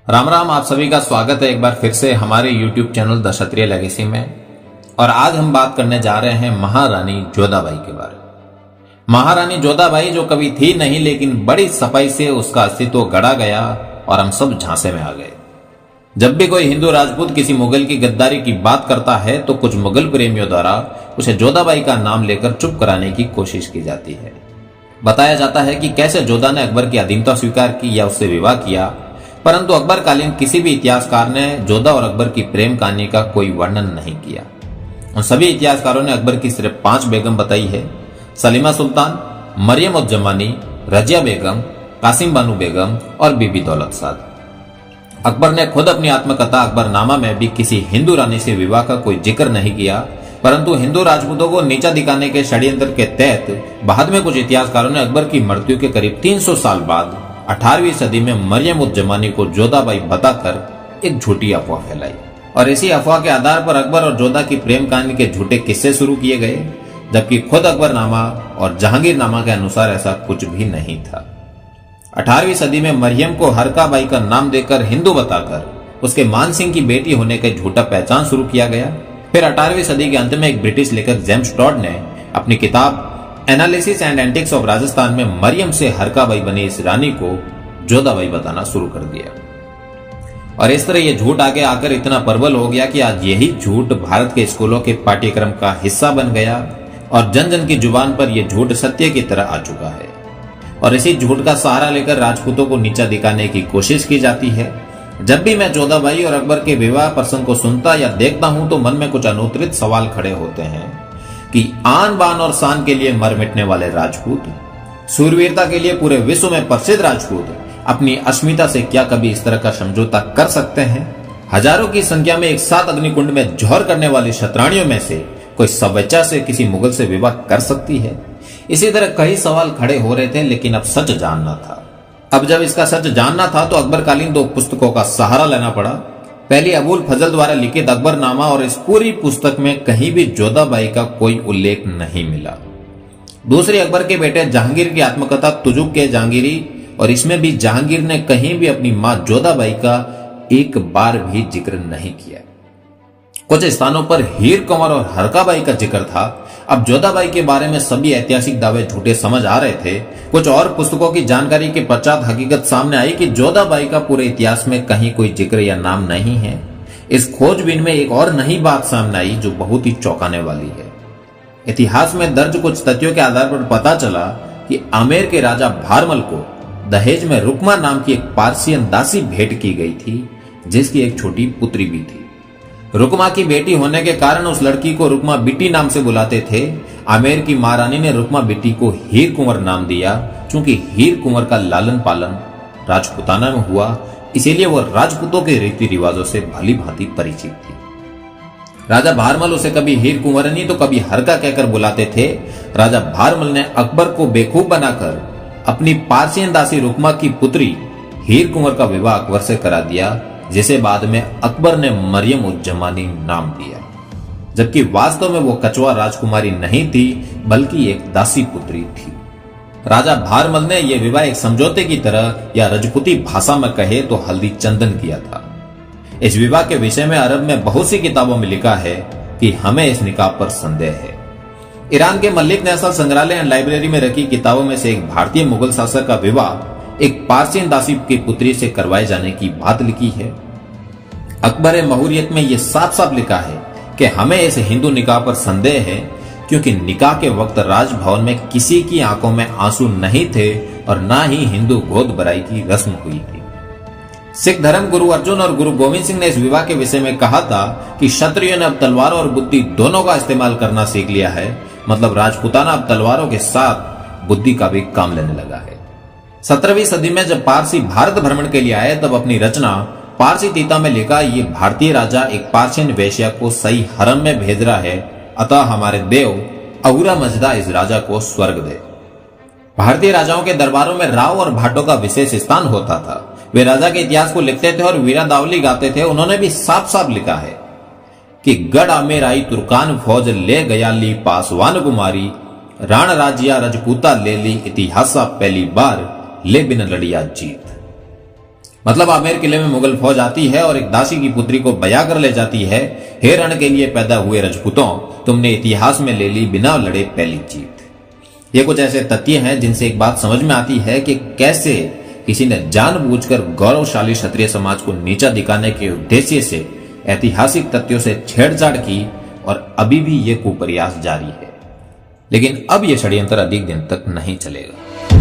राम राम, आप सभी का स्वागत है एक बार फिर से हमारे YouTube channel the Kshatriya legacy में। और आज हम बात करने जा रहे हैं महारानी जोधाबाई के बारे में। महारानी जोधाबाई जो कभी थी नहीं, लेकिन बड़ी सफाई से उसका अस्तित्व गढ़ा गया और हम सब झांसे में आ गए। जब भी कोई हिंदू राजपूत किसी मुगल की गद्दारी की बात करता है तो कुछ मुगल प्रेमियों द्वारा उसे जोधाबाई का नाम लेकर चुप कराने की कोशिश की जाती है। बताया जाता है कि कैसे जोधा ने अकबर की अधीनता स्वीकार की या उससे विवाह किया, परंतु अकबर कालीन किसी भी इतिहासकार ने जोधा और अकबर की प्रेम कहानी का कोई वर्णन नहीं किया। उन सभी इतिहासकारों ने अकबर की सिर्फ 5 बेगम बताई है: सलीमा सुल्तान, मरियम उज जमानी, रजिया बेगम, कासिम बानू बेगम और बीबी दौलत साद। अकबर ने खुद अपनी आत्मकथा अकबरनामा में भी किसी हिंदू रानी से विवाह का कोई जिक्र नहीं किया, परंतु हिंदू राजपूतों को नीचा दिखाने के षड्यंत्र के तहत बाद में कुछ इतिहासकारों ने अकबर की मृत्यु के करीब 300 साल बाद 18वीं सदी में मरियम उज जमानी को जोधाबाई बताकर एक झूठी अफवाह फैलाई। और इसी अफवाह के आधार पर अकबर और जोधा की प्रेम कहानी के झूठे किस्से शुरू किए गए, जबकि खुद अकबरनामा और जहांगीरनामा के अनुसार ऐसा कुछ भी नहीं था। 18वीं सदी में मरियम को हरकाबाई का नाम देकर हिंदू बताकर उसके मान सिंह की बेटी होने का झूठा पहचान शुरू किया गया। फिर 18वीं सदी के अंत में एक ब्रिटिश लेखक जेम्स टॉड ने अपनी किताब analysis and antics of Rajasthan में मरियम से हरकाबाई बनी इस रानी को जोधाबाई बताना शुरू कर दिया। और इस तरह यह झूठ आगे आकर इतना प्रबल हो गया कि आज यही झूठ भारत के स्कूलों के पाठ्यक्रम का हिस्सा बन गया और जन जन की जुबान पर यह झूठ सत्य की तरह आ चुका है। और इसी झूठ का सहारा लेकर राजपूतों को नीचा दिखाने की कोशिश की जाती है। जब भी मैं जोधाबाई और अकबर के विवाह प्रसंग को सुनता या देखता हूं तो मन में कुछ अनुत्तरित सवाल खड़े होते हैं कि आन बान और शान के लिए मर मिटने वाले राजपूत, सूरवीरता के लिए पूरे विश्व में प्रसिद्ध राजपूत अपनी अस्मिता से क्या कभी इस तरह का समझौता कर सकते हैं? हजारों की संख्या में एक साथ अग्निकुंड में जौहर करने वाली शतरानियों में से कोई स्वेच्छा से किसी मुगल से विवाह कर सकती है? इसी तरह कई सवाल खड़े हो रहे थे, लेकिन अब सच जानना था। अब जब इसका सच जानना था तो अकबरकालीन 2 पुस्तकों का सहारा लेना पड़ा। पहली अबुल फजल द्वारा लिखित अकबरनामा, और इस पूरी पुस्तक में कहीं भी जोधाबाई का कोई उल्लेख नहीं मिला। दूसरी अकबर के बेटे जहांगीर की आत्मकथा तुजुक के जहांगीरी, और इसमें भी जहांगीर ने कहीं भी अपनी मां जोधाबाई का एक बार भी जिक्र नहीं किया। कुछ स्थानों पर हीर कुंवर और हरकाबाई का जिक्र था। अब जोधाबाई के बारे में सभी ऐतिहासिक दावे झूठे समझ आ रहे थे। कुछ और पुस्तकों की जानकारी के पश्चात हकीकत सामने आई कि जोधाबाई का पूरे इतिहास में कहीं कोई जिक्र या नाम नहीं है। इस खोजबीन में एक और नई बात सामने आई जो बहुत ही चौंकाने वाली है। इतिहास में दर्ज कुछ तथ्यों के आधार पर पता चला कि आमेर के राजा भारमल को दहेज में रुकमा नाम की एक पारसियन दासी भेंट की गई थी, जिसकी एक छोटी पुत्री भी थी। रुकमा की बेटी होने के कारण उस लड़की को रुकमा बिट्टी नाम से बुलाते थे। आमेर की महारानी ने रुकमा बिट्टी को हीर कुंवर नाम दिया, क्योंकि हीर कुंवर का लालन पालन राजपुताना में हुआ, इसीलिए वो राजपूतों के रीति रिवाजों से भली भांति परिचित थी। राजा भारमल उसे कभी हीर कुंवरनी तो कभी हरका कहकर बुलाते थे। राजा भारमल ने अकबर को बेवकूफ बनाकर अपनी पारसियन दासी रुकमा की पुत्री हीर कुंवर का विवाह अकबर से करा दिया, जिसे बाद में अकबर ने मरियम उज जमानी नाम दिया, जबकि वास्तव में वो कछवा राजकुमारी नहीं थी, बल्कि एक दासी पुत्री थी। राजा भारमल ने यह विवाह एक समझौते की तरह या रजपूती भाषा में कहे तो हल्दी चंदन किया था। इस विवाह के विषय में अरब में बहुत सी किताबों में लिखा है कि हमें इस निकाह पर संदेह है। ईरान के मलिक नेशनल संग्रहालय एंड लाइब्रेरी में रखी किताबों में से एक भारतीय मुगल शासक का विवाह एक पारसियन दासी की पुत्री से करवाए जाने की बात लिखी है। अकबर महुरियत में यह साफ साफ लिखा है कि हमें इस हिंदू निकाह पर संदेह है, क्योंकि निकाह के वक्त राजभवन में किसी की आंखों में आंसू नहीं थे और ना ही हिंदू गोद भराई की रस्म हुई थी। सिख धर्म गुरु अर्जुन और गुरु गोविंद सिंह ने इस विवाह के विषय में कहा था कि क्षत्रियों ने अब तलवारों और बुद्धि दोनों का इस्तेमाल करना सीख लिया है, मतलब राजपुताना अब तलवारों के साथ बुद्धि का भी काम लेने लगा है। 17वीं सदी में जब पारसी भारत भ्रमण के लिए आए तब अपनी रचना पारसी तीता में लिखा, ये भारतीय राजा एक पारसियन वेश्या को सही हरम में भेज रहा है, अतः हमारे देव अहुरा मजदा इस राजा को स्वर्ग दे। भारतीय राजाओं के दरबारों में राव और भाटों का विशेष स्थान होता था। वे राजा के इतिहास को लिखते थे और वीरादावली गाते थे। उन्होंने भी साफ साफ लिखा है कि गढ़ आमेर आई तुर्कान फौज ले गया ली पासवान कुमारी, राण राजिया रजपूता ले ली इतिहासा पहली बार ले बिन लड़िया जीत। मतलब आमेर किले में मुगल फौज आती है और एक दासी की पुत्री को बया कर ले जाती है। हे रण के लिए पैदा हुए रजपूतों, तुमने इतिहास में ले ली बिना लड़े पहली जीत। ये कुछ ऐसे तथ्य हैं जिनसे एक बात समझ में आती है कि कैसे किसी ने जानबूझकर गौरवशाली क्षत्रिय समाज को नीचा दिखाने के उद्देश्य से ऐतिहासिक तथ्यों से छेड़छाड़ की और अभी भी ये कुप्रयास जारी है। लेकिन अब यह षड्यंत्र अधिक दिन तक नहीं चलेगा।